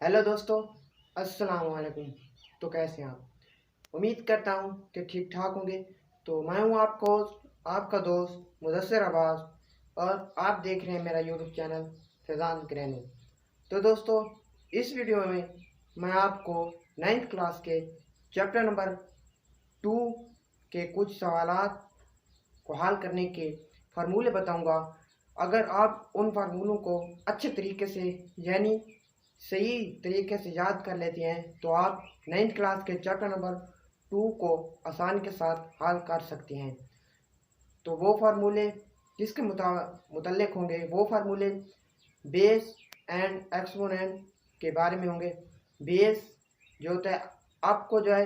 Hello दोस्तों, अस्सलाम वालेकुम। तो कैसे हैं आप? उम्मीद करता हूँ कि ठीक ठाक होंगे। तो मैं हूँ आपका दोस्त मुदस्सिर अब्बास और आप देख रहे हैं मेरा यूट्यूब चैनल फैज़ान ग्रैनी। तो दोस्तों, इस वीडियो में मैं आपको 9th क्लास के चैप्टर नंबर 2 के कुछ सवालात को हल करने के फार्मूले बताऊंगा। अगर आप उन फार्मूलों को अच्छे तरीके से यानी सही तरीके से याद कर लेते हैं तो आप 9th क्लास के चैप्टर नंबर 2 को आसानी के साथ हल कर सकते हैं। तो वो फार्मूले किसके मुतल्लिक होंगे? वो फार्मूले बेस एंड एक्सपोनेंट के बारे में होंगे। बेस जो होता है, आपको जो है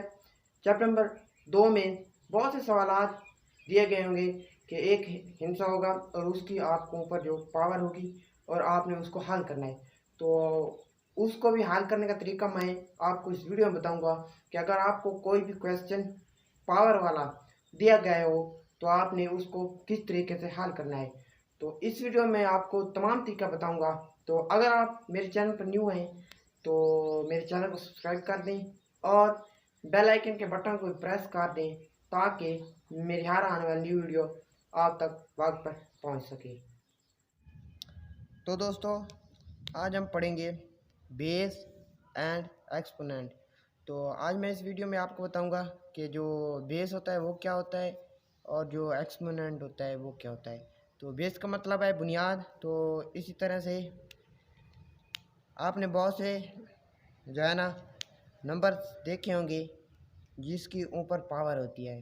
चैप्टर नंबर 2 में बहुत से सवालात दिए गए होंगे कि एक हिंसा होगा और उसकी आपको ऊपर जो पावर होगी और आपने उसको हल करना है। तो उसको भी हल करने का तरीका मैं आपको इस वीडियो में बताऊंगा कि अगर आपको कोई भी क्वेश्चन पावर वाला दिया गया हो तो आपने उसको किस तरीके से हल करना है। तो इस वीडियो में आपको तमाम तरीका बताऊंगा। तो अगर आप मेरे चैनल पर न्यू हैं तो मेरे चैनल को सब्सक्राइब कर दें और बेल आइकन के बटन को प्रेस कर दें ताकि मेरी हर आने वाली न्यू वीडियो आप तक वक्त पर पहुंच सके। तो दोस्तों, आज हम पढ़ेंगे बेस एंड एक्सपोनेंट। तो आज मैं इस वीडियो में आपको बताऊंगा कि जो बेस होता है वो क्या होता है और जो एक्सपोनेंट होता है वो क्या होता है। तो बेस का मतलब है बुनियाद। तो इसी तरह से आपने बहुत से जो है ना नंबर देखे होंगे जिसकी ऊपर पावर होती है।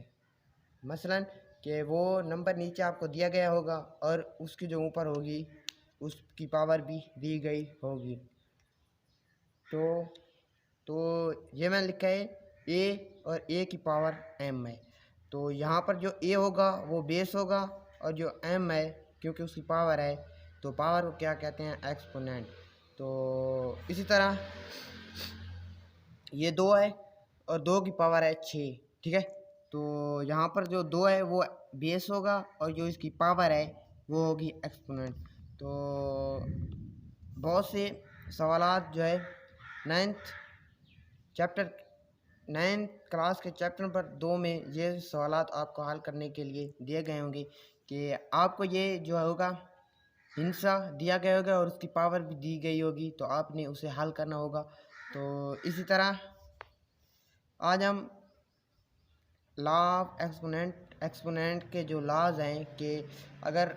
मसलन कि वो नंबर नीचे आपको दिया गया होगा और उसकी जो ऊपर होगी उसकी पावर भी दी गई होगी। तो तो ये मैंने लिखा है ए और ए की पावर एम है। तो यहाँ पर जो ए होगा वो बेस होगा और जो एम है क्योंकि उसकी पावर है तो पावर को क्या कहते हैं? एक्सपोनेंट। तो इसी तरह ये 2 है और 2 की पावर है 6। ठीक है, तो यहाँ पर जो 2 है वो बेस होगा और जो इसकी पावर है वो होगी एक्सपोनेंट। तो बहुत से सवालात जो है 9th चैप्टर 9th क्लास के चैप्टर नंबर 2 में ये सवालात आपको हल करने के लिए दिए गए होंगे कि आपको ये जो होगा हिंसा दिया गया होगा और उसकी पावर भी दी गई होगी तो आपने उसे हल करना होगा। तो इसी तरह आज हम लॉ ऑफ एक्सपोनेंट के जो लॉज हैं कि अगर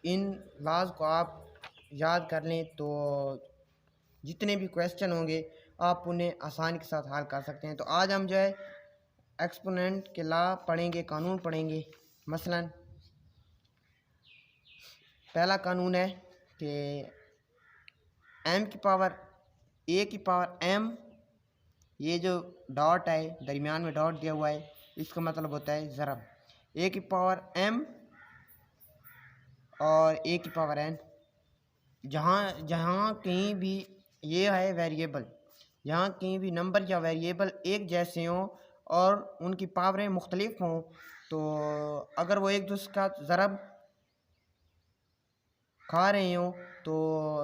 इन लॉज को आप याद कर लें तो जितने भी क्वेश्चन होंगे आप उन्हें आसानी के साथ हल कर सकते हैं। तो आज हम जो है एक्सपोनेंट के लॉ पढ़ेंगे, कानून पढ़ेंगे। मसलन पहला कानून है कि एम की पावर ए की पावर एम, ये जो डॉट है दरमियान में डॉट दिया हुआ है इसका मतलब होता है ज़रब। ए की पावर एम और ए की पावर एन। जहाँ जहाँ कहीं भी ये है वेरिएबल, यहाँ कहीं भी नंबर या वेरिएबल एक जैसे हों और उनकी पावरें मुख्तलिफ हों तो अगर वो एक दूसरे का ज़रब खा रहे हों तो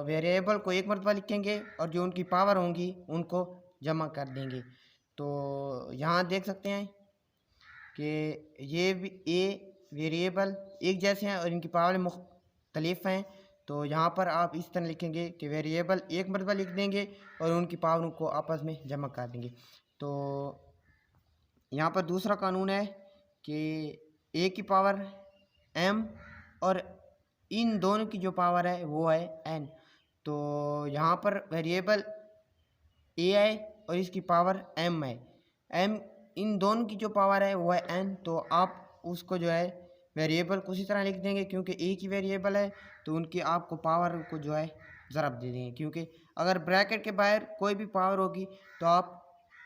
वेरिएबल को एक मरतबा लिखेंगे और जो उनकी पावर होंगी उनको जमा कर देंगे। तो यहाँ देख सकते हैं कि ये भी ए वेरिएबल एक जैसे हैं और इनकी पावर मुख्तलिफ हैं। तो यहाँ पर आप इस तरह लिखेंगे कि वेरिएबल एक मरतबा लिख देंगे और उनकी पावर को आपस में जमा कर देंगे। तो यहाँ पर दूसरा कानून है कि ए की पावर एम और इन दोनों की जो पावर है वो है एन। तो यहाँ पर वेरिएबल ए है और इसकी पावर एम है। एम इन दोनों की जो पावर है वो है एन। तो आप उसको जो है वेरिएबल को उसी तरह लिख देंगे क्योंकि ए की वेरिएबल है तो उनकी आपको पावर को जो है ज़रब दे देंगे। क्योंकि अगर ब्रैकेट के बाहर कोई भी पावर होगी तो आप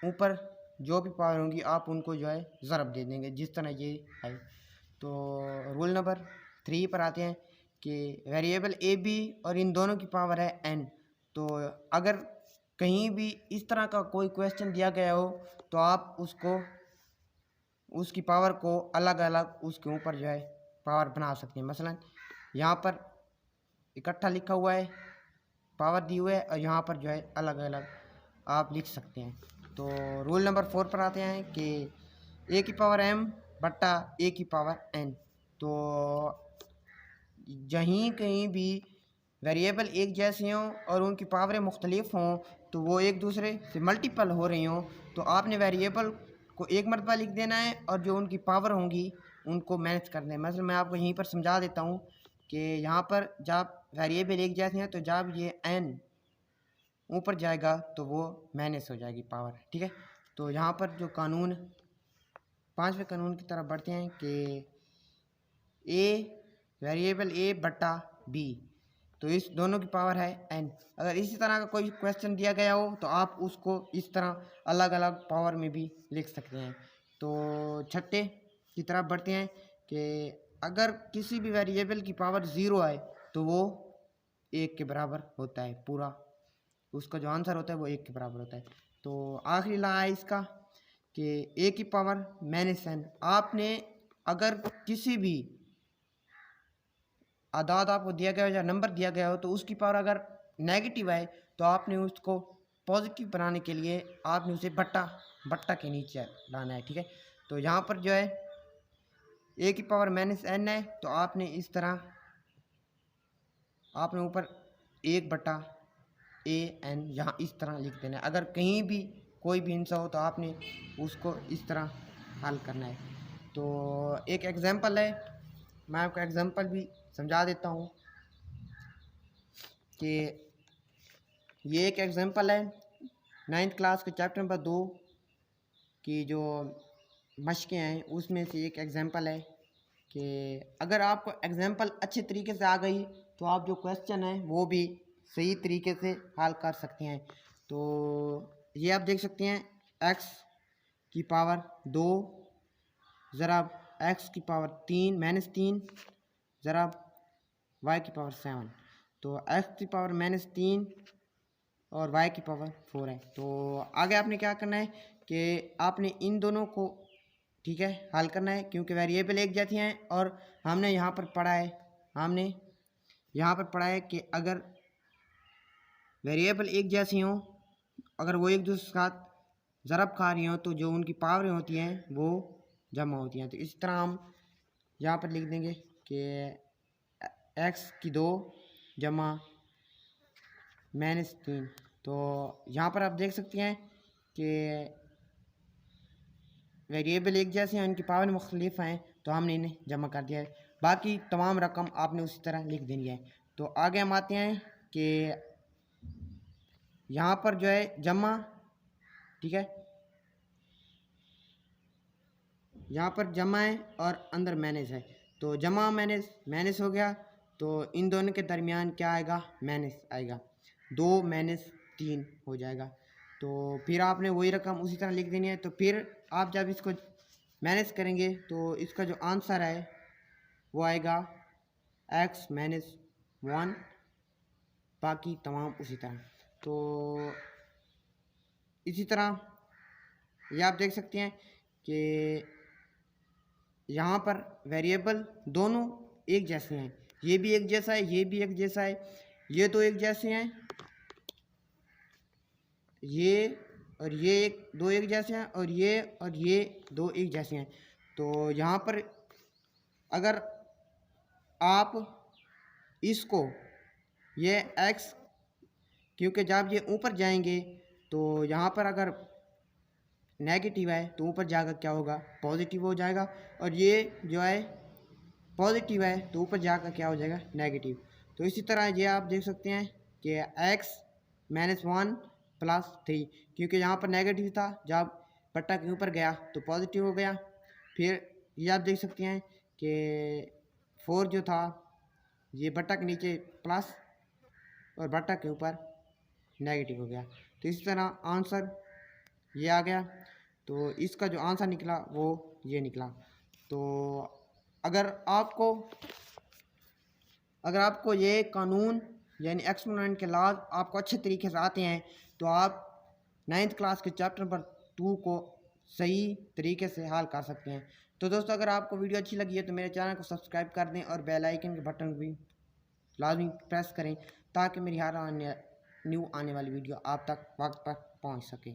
ऊपर जो भी पावर होंगी आप उनको जो है ज़रब दे देंगे, जिस तरह ये है। तो रूल नंबर 3 पर आते हैं कि वेरिएबल ए बी और इन दोनों की पावर है एन। तो अगर कहीं भी इस तरह का कोई क्वेश्चन दिया गया हो तो आप उसकी पावर को अलग अलग उसके ऊपर जो है पावर बना सकते हैं। मसलन यहाँ पर इकट्ठा लिखा हुआ है पावर दी हुई है और यहाँ पर जो है अलग अलग आप लिख सकते हैं। तो रूल नंबर 4 पर आते हैं कि ए की पावर m बट्टा ए की पावर n। तो जहीं कहीं भी वेरिएबल एक जैसे हों और उनकी पावरें मुख्तलिफ हों तो वो एक दूसरे से मल्टीपल हो रही हों तो आपने वेरिएबल को एक मरतबा लिख देना है और जो उनकी पावर होंगी उनको मैनेज करना है। मतलब मैं आपको यहीं पर समझा देता हूँ कि यहाँ पर जब वेरिएबल एक जैसे हैं तो जब ये n ऊपर जाएगा तो वो मैनेज हो जाएगी पावर, ठीक है। तो यहाँ पर जो कानून 5वें कानून की तरफ बढ़ते हैं कि ए वेरिएबल ए बट्टा बी, तो इस दोनों की पावर है n। अगर इसी तरह का कोई क्वेश्चन दिया गया हो तो आप उसको इस तरह अलग अलग पावर में भी लिख सकते हैं। तो छठे की तरफ बढ़ते हैं कि अगर किसी भी वेरिएबल की पावर 0 आए तो वो 1 के बराबर होता है, पूरा उसका जो आंसर होता है वो 1 के बराबर होता है। तो आखिरी ला है इसका कि ए की पावर माइनस n। आपने अगर किसी भी आदाद आपको दिया गया हो या नंबर दिया गया हो तो उसकी पावर अगर नेगेटिव है तो आपने उसको पॉजिटिव बनाने के लिए आपने उसे बट्टा के नीचे लाना है, ठीक है। तो यहाँ पर जो है ए की पावर माइनस n है तो आपने इस तरह आपने ऊपर 1/an यहाँ इस तरह लिख देना है। अगर कहीं भी कोई भी हिंसा हो तो आपने उसको इस तरह हल करना है। तो एक एग्जांपल है, मैं आपको एग्जांपल भी समझा देता हूँ कि ये एक एग्जांपल है 9th क्लास के चैप्टर नंबर 2 की जो मशक़ें हैं उसमें से एक एग्जांपल है कि अगर आपको एग्जांपल अच्छे तरीके से आ गई तो आप जो क्वेश्चन है वो भी सही तरीके से हल कर सकते हैं। तो ये आप देख सकते हैं x की पावर 2 ज़रा x की पावर 3 माइनस 3 ज़रा y की पावर 7। तो x की पावर माइनस 3 और y की पावर 4 है। तो आगे आपने क्या करना है कि आपने इन दोनों को, ठीक है, हल करना है क्योंकि वेरिएबल एक जैसी हैं और हमने यहाँ पर पढ़ा है कि अगर वेरिएबल एक जैसी हों, अगर वो एक दूसरे के साथ ज़रब खा रही हों तो जो उनकी पावरें होती हैं वो जमा होती हैं। तो इस तरह हम यहाँ पर लिख देंगे कि x की 2 जमा माइनस 3। तो यहाँ पर आप देख सकते हैं कि वेरिएबल एक जैसे हैं, उनकी पावर मुख्तलिफ हैं तो हमने इन्हें जमा कर दिया है। बाकी तमाम रकम आपने उसी तरह लिख देनी है। तो आगे हम आते हैं कि यहाँ पर जो है जमा, ठीक है, यहाँ पर जमा है और अंदर माइनस है। तो जमा माइनस हो गया तो इन दोनों के दरमियान क्या आएगा, माइनस आएगा, 2 माइनस 3 हो जाएगा। तो फिर आपने वही रकम उसी तरह लिख देनी है। तो फिर आप जब इसको माइनस करेंगे तो इसका जो आंसर है वो आएगा x माइनस 1, बाकी तमाम उसी तरह। तो इसी तरह ये आप देख सकते हैं कि यहाँ पर वेरिएबल दोनों एक जैसे हैं, ये भी एक जैसा है, ये भी एक जैसा है, ये तो एक जैसे हैं, ये और ये दो एक जैसे हैं और ये दो एक जैसे हैं। तो यहाँ पर अगर आप इसको ये x, क्योंकि जब ये ऊपर जाएंगे तो यहाँ पर अगर नेगेटिव है तो ऊपर जाकर क्या होगा, पॉजिटिव हो जाएगा, और ये जो है पॉजिटिव है तो ऊपर जाकर क्या हो जाएगा, नेगेटिव। तो इसी तरह ये आप देख सकते हैं कि x माइनस 1 प्लस 3, क्योंकि यहाँ पर नेगेटिव था, जब बट्टा के ऊपर गया तो पॉजिटिव हो गया। फिर ये आप देख सकते हैं कि 4 जो था ये बट्टा के नीचे प्लस और बट्टा के ऊपर नेगेटिव हो गया। तो इस तरह आंसर ये आ गया। तो इसका जो आंसर निकला वो ये निकला। तो अगर आपको ये कानून यानी एक्सपोनेंट के लॉज आपको अच्छे तरीके से आते हैं तो आप 9th क्लास के चैप्टर नंबर 2 को सही तरीके से हल कर सकते हैं। तो दोस्तों, अगर आपको वीडियो अच्छी लगी है तो मेरे चैनल को सब्सक्राइब कर दें और बेल आइकन के बटन भी लाजमी प्रेस करें ताकि मेरी हर आने न्यू आने वाली वीडियो आप तक वक्त पर पहुंच सके।